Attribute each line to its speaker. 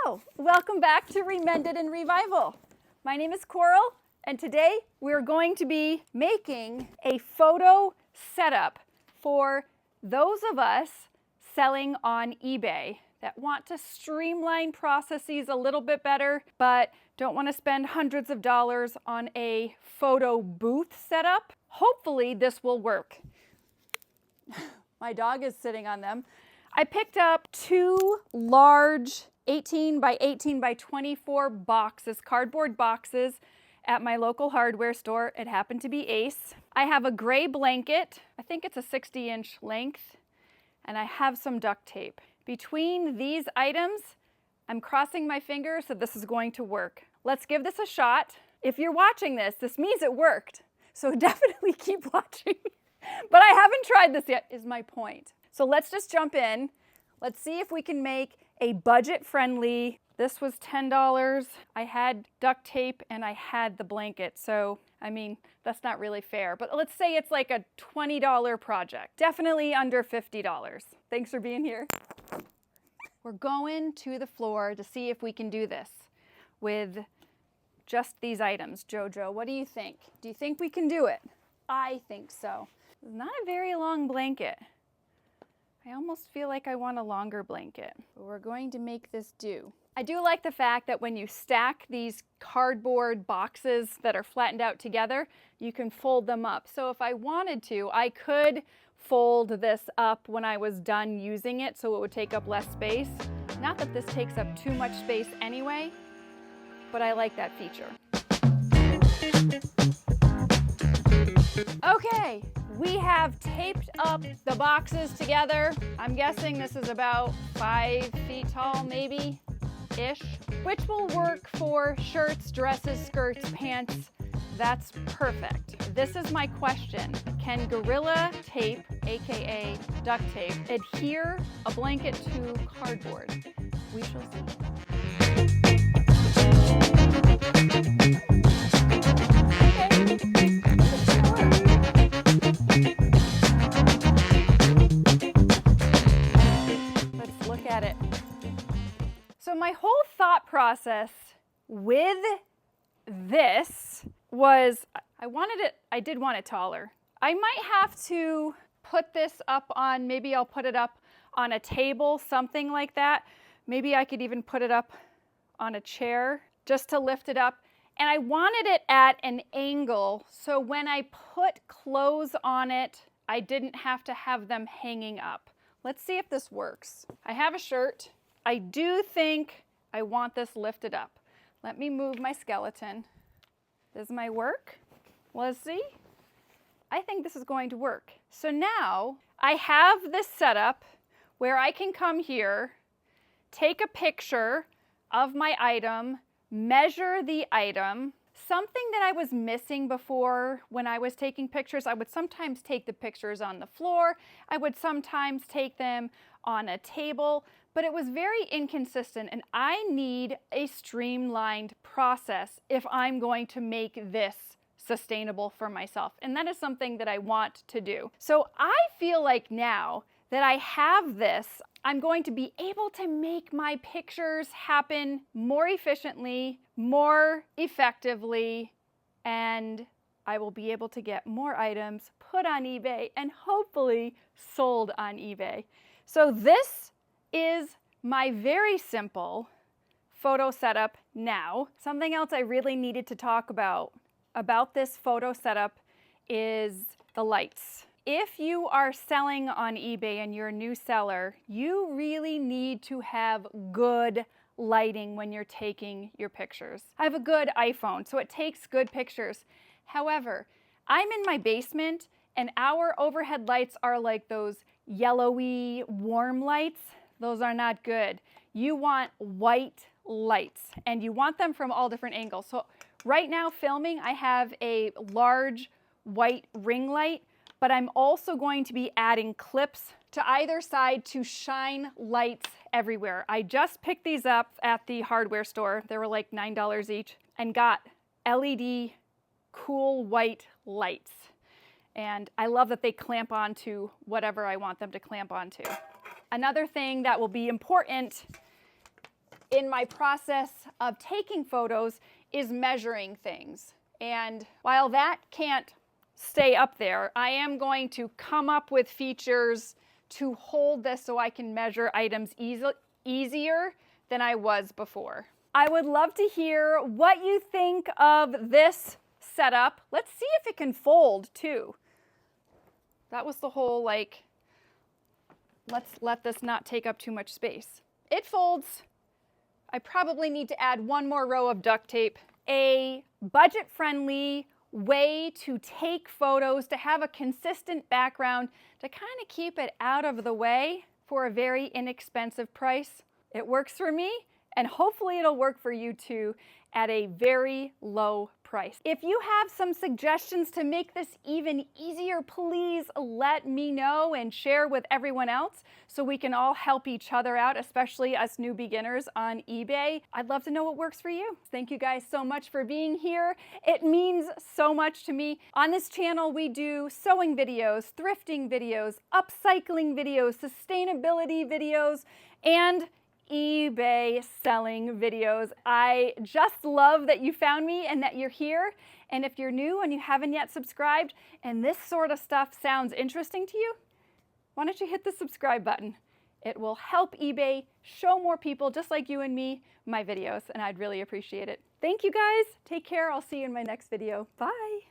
Speaker 1: Hello, welcome back to ReMended and Revival. My name is Coral, and today we're going to be making a photo setup for those of us selling on eBay that want to streamline processes a little bit better, but don't want to spend hundreds of dollars on a photo booth setup. Hopefully this will work. My dog is sitting on them. I picked up two large 18 by 18 by 24 boxes, cardboard boxes at my local hardware store. It happened to be Ace. I have a gray blanket. I think it's a 60-inch length, and I have some duct tape. Between these items, I'm crossing my fingers that this is going to work. Let's give this a shot. If you're watching this, this means it worked. So definitely keep watching. But I haven't tried this yet, is my point. So let's just jump in. Let's see if we can make a budget-friendly. This was $10. I had duct tape and I had the blanket. So, I mean, that's not really fair. But let's say it's like a $20 project. Definitely under $50. Thanks for being here. We're going to the floor to see if we can do this with just these items. Jojo, what do you think? Do you think we can do it? I think so. It's not a very long blanket. I almost feel like I want a longer blanket, but we're going to make this do. I do like the fact that when you stack these cardboard boxes that are flattened out together, you can fold them up. So if I wanted to, I could fold this up when I was done using it so it would take up less space. Not that this takes up too much space anyway, but I like that feature. Okay, we have taped up the boxes together. I'm guessing this is about 5 feet tall, maybe-ish, which will work for shirts, dresses, skirts, pants. That's perfect. This is my question. Can Gorilla Tape, aka duct tape, adhere a blanket to cardboard? We shall see. Let's look at it. So my whole thought process with this was I did want it taller. I might have to put this up on, maybe I'll put it up on a table, something like that. Maybe I could even put it up on a chair just to lift it up. And I wanted it at an angle, so when I put clothes on it, I didn't have to have them hanging up. Let's see if this works. I have a shirt. I do think I want this lifted up. Let me move my skeleton. Does my work? Let's see. I think this is going to work. So now I have this setup where I can come here, take a picture of my item, measure the item. Something that I was missing before when I was taking pictures, I would sometimes take the pictures on the floor. I would sometimes take them on a table, but it was very inconsistent, and I need a streamlined process if I'm going to make this sustainable for myself. And that is something that I want to do. So I feel like now that I have this, I'm going to be able to make my pictures happen more efficiently, more effectively, and I will be able to get more items put on eBay and hopefully sold on eBay. So this is my very simple photo setup now. Something else I really needed to talk about this photo setup is the lights. If you are selling on eBay and you're a new seller, you really need to have good lighting when you're taking your pictures. I have a good iPhone, so it takes good pictures. However, I'm in my basement and our overhead lights are like those yellowy warm lights. Those are not good. You want white lights and you want them from all different angles. So right now filming, I have a large white ring light, but I'm also going to be adding clips to either side to shine lights everywhere. I just picked these up at the hardware store. They were like $9 each and got LED cool white lights. And I love that they clamp onto whatever I want them to clamp onto. Another thing that will be important in my process of taking photos is measuring things. And while that can't stay up there, I am going to come up with features to hold this so I can measure items easier than I was before. I would love to hear what you think of this setup. Let's see if it can fold too. That was the whole, like, let's let this not take up too much space. It folds. I probably need to add one more row of duct tape. A budget-friendly way to take photos, to have a consistent background, to kind of keep it out of the way for a very inexpensive price. It works for me, and hopefully it'll work for you too at a very low price. If you have some suggestions to make this even easier, please let me know and share with everyone else so we can all help each other out, especially us new beginners on eBay. I'd love to know what works for you. Thank you guys so much for being here. It means so much to me. On this channel, we do sewing videos, thrifting videos, upcycling videos, sustainability videos, and eBay selling videos. I just love that you found me and that you're here. And if you're new and you haven't yet subscribed and this sort of stuff sounds interesting to you, why don't you hit the subscribe button? It will help eBay show more people just like you and me my videos, and I'd really appreciate it. Thank you guys. Take care. I'll see you in my next video. Bye.